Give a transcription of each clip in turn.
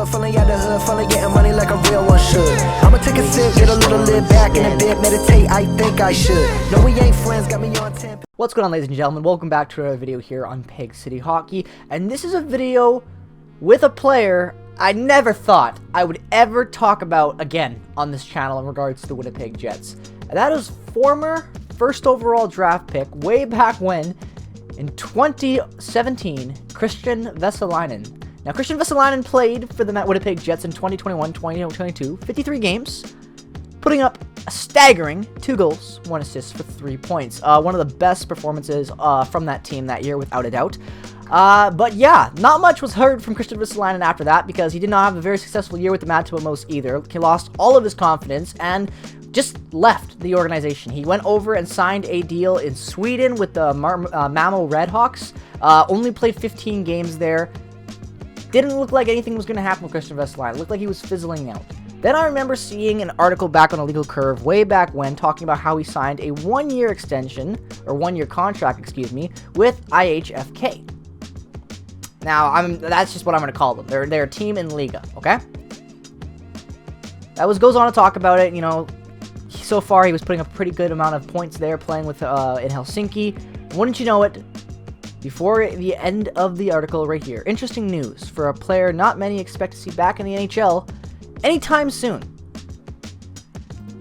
hood, falling out the hood, falling getting money like a real one should. I'ma take a sip, get a little lit back in a bit, meditate, I think I should. No, we ain't friends, got me on 10. What's going on, ladies and gentlemen? Welcome back to another video here on Peg City Hockey, and this is a video with a player I never thought I would ever talk about again on this channel in regards to the Winnipeg Jets. And that is former first overall draft pick way back when in 2017, Kristian Vesalainen. Now, Kristian Vesalainen played for the Winnipeg Jets in 2021-2022, 53 games, putting up a staggering 2 goals, 1 assist for 3 points. One of the best performances from that team that year, without a doubt. But yeah, not much was heard from Kristian Vesalainen after that because he did not have a very successful year with the Matapamos either. He lost all of his confidence and just left the organization. He went over and signed a deal in Sweden with the Malmö Redhawks. Only played 15 games there. Didn't look like anything was going to happen with Kristian Vesalainen. Looked like he was fizzling out. Then I remember seeing an article back on a Legal Curve way back when talking about how he signed a 1-year extension, or 1-year contract, excuse me, with HIFK. Now, that's just what I'm going to call them. They're a team in Liga, okay? Goes on to talk about it, you know. So far, he was putting up a pretty good amount of points there, playing with in Helsinki. Wouldn't you know it, before the end of the article right here, interesting news for a player not many expect to see back in the NHL anytime soon.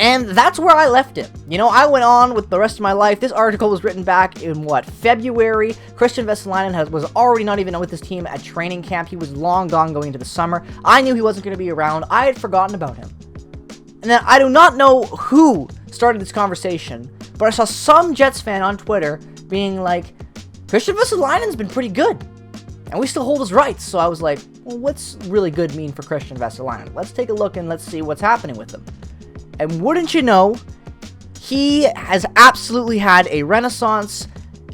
And that's where I left it. You know, I went on with the rest of my life. This article was written back in, February. Kristian Vesalainen was already not even with his team at training camp. He was long gone going into the summer. I knew he wasn't going to be around. I had forgotten about him. And then I do not know who started this conversation, but I saw some Jets fan on Twitter being like, Kristian Vesalainen's been pretty good, and we still hold his rights. So I was like, well, what's really good mean for Kristian Vesalainen? Let's take a look and let's see what's happening with him. And wouldn't you know, he has absolutely had a renaissance,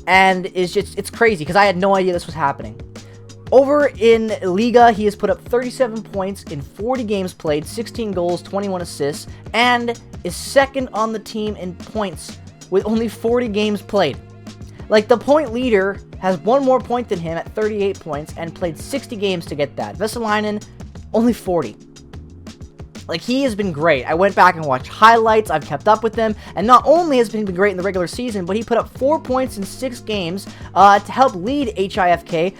and it's crazy because I had no idea this was happening. Over in Liga, he has put up 37 points in 40 games played, 16 goals, 21 assists, and is second on the team in points with only 40 games played. Like, the point leader has one more point than him at 38 points and played 60 games to get that. Vesalainen, only 40. Like, he has been great. I went back and watched highlights. I've kept up with him. And not only has he been great in the regular season, but he put up 4 points in 6 games to help lead HIFK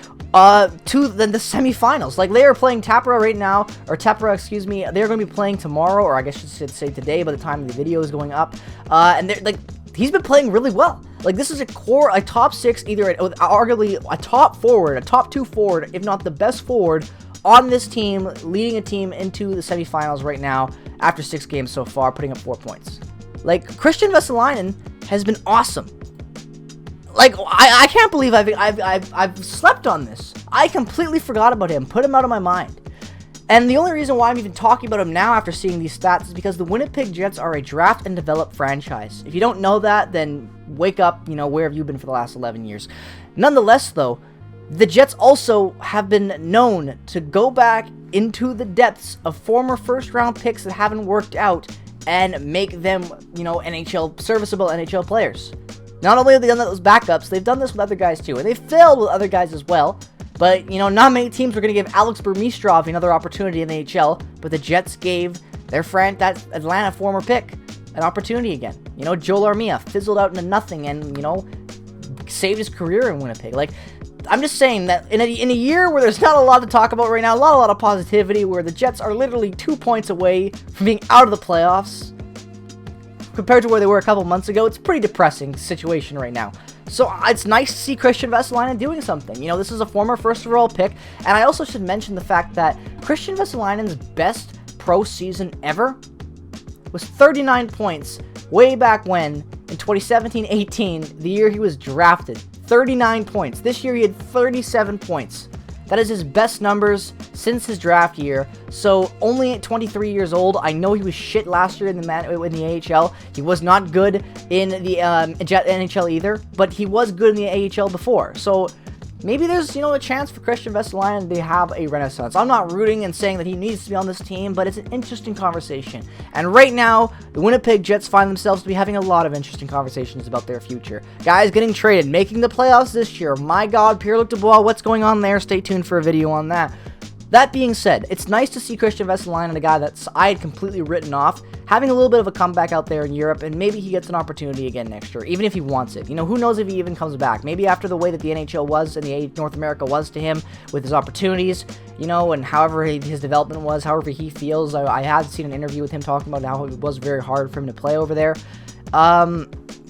to the semifinals. Like, they are playing Tappara right now, or Tappara, excuse me. They're going to be playing tomorrow, or I guess I should say today by the time the video is going up. And they're, like, he's been playing really well. Like, this is a top 6, either arguably a top forward, a top 2 forward, if not the best forward on this team, leading a team into the semifinals right now after 6 games so far, putting up 4 points. Like, Kristian Vesalainen has been awesome. Like, I can't believe I've slept on this. I completely forgot about him, put him out of my mind. And the only reason why I'm even talking about him now after seeing these stats is because the Winnipeg Jets are a draft and develop franchise. If you don't know that, then wake up, you know, where have you been for the last 11 years? Nonetheless, though, the Jets also have been known to go back into the depths of former first-round picks that haven't worked out and make them, you know, serviceable NHL players. Not only have they done that with backups, they've done this with other guys too, and they've failed with other guys as well. But, you know, not many teams were going to give Alex Burmistrov another opportunity in the NHL, but the Jets gave that Atlanta former pick an opportunity again. You know, Joel Armia fizzled out into nothing and, you know, saved his career in Winnipeg. Like, I'm just saying that in a year where there's not a lot to talk about right now, a lot of positivity, where the Jets are literally 2 points away from being out of the playoffs, compared to where they were a couple months ago, it's a pretty depressing situation right now. So it's nice to see Kristian Vesalainen doing something. You know, this is a former first overall pick, and I also should mention the fact that Kristian Vesalainen's best pro season ever was 39 points way back when in 2017-18, the year he was drafted. 39 points. This year he had 37 points. That is his best numbers since his draft year. So only at 23 years old. I know he was shit last year in the AHL. He was not good in the NHL either, but he was good in the AHL before. So maybe there's, you know, a chance for Kristian Vesalainen to have a renaissance. I'm not rooting and saying that he needs to be on this team, but it's an interesting conversation. And right now, the Winnipeg Jets find themselves to be having a lot of interesting conversations about their future. Guys getting traded, making the playoffs this year. My God, Pierre-Luc Dubois, what's going on there? Stay tuned for a video on that. That being said, it's nice to see Kristian Vesalainen, a guy that I had completely written off, having a little bit of a comeback out there in Europe, and maybe he gets an opportunity again next year, even if he wants it. You know, who knows if he even comes back. Maybe after the way that the NHL was and the North America was to him with his opportunities, you know, and however his development was, however he feels. I had seen an interview with him talking about how it was very hard for him to play over there.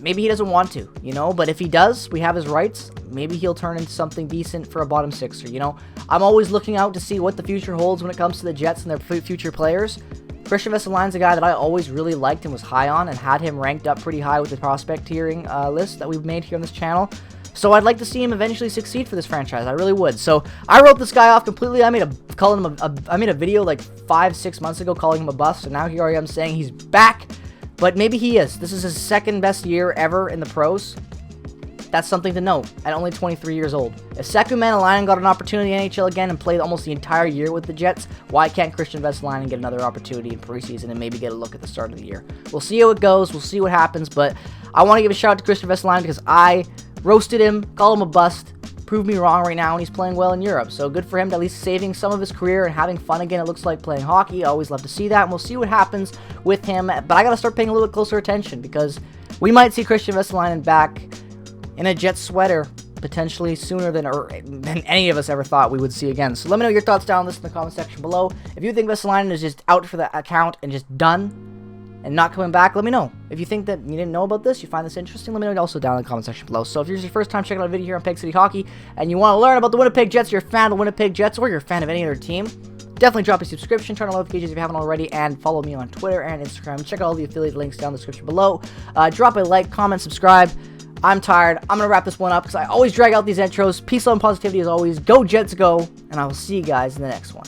Maybe he doesn't want to, you know, but if he does, we have his rights. Maybe he'll turn into something decent for a bottom sixer, you know. I'm always looking out to see what the future holds when it comes to the Jets and their future players. Kristian Vesalinen's a guy that I always really liked and was high on and had him ranked up pretty high with the prospect tiering list that we've made here on this channel. So I'd like to see him eventually succeed for this franchise. I really would. So I wrote this guy off completely. I made a video like 5-6 months ago calling him a bust, and now here I am saying he's back. But maybe he is. This is his second best year ever in the pros. That's something to note at only 23 years old. If Saku Manalainen got an opportunity in the NHL again and played almost the entire year with the Jets, why can't Kristian Vesalainen get another opportunity in preseason and maybe get a look at the start of the year? We'll see how it goes. We'll see what happens. But I want to give a shout out to Kristian Vesalainen because I roasted him, called him a bust, proved me wrong right now, and he's playing well in Europe. So good for him to at least saving some of his career and having fun again. It looks like playing hockey. I always love to see that, and we'll see what happens with him. But I got to start paying a little bit closer attention because we might see Kristian Vesalainen back in a Jets sweater potentially sooner than any of us ever thought we would see again. So let me know your thoughts down in the comment section below. If you think Vesalainen is just out for the account and just done and not coming back, let me know. If you think that you didn't know about this, you find this interesting, let me know also down in the comment section below. So if this is your first time checking out a video here on Peg City Hockey and you want to learn about the Winnipeg Jets, you're a fan of the Winnipeg Jets, or you're a fan of any other team, definitely drop a subscription, turn on notifications if you haven't already, and follow me on Twitter and Instagram. Check out all the affiliate links down in the description below. Drop a like, comment, subscribe. I'm tired. I'm going to wrap this one up because I always drag out these intros. Peace, love, and positivity as always. Go Jets, go. And I will see you guys in the next one.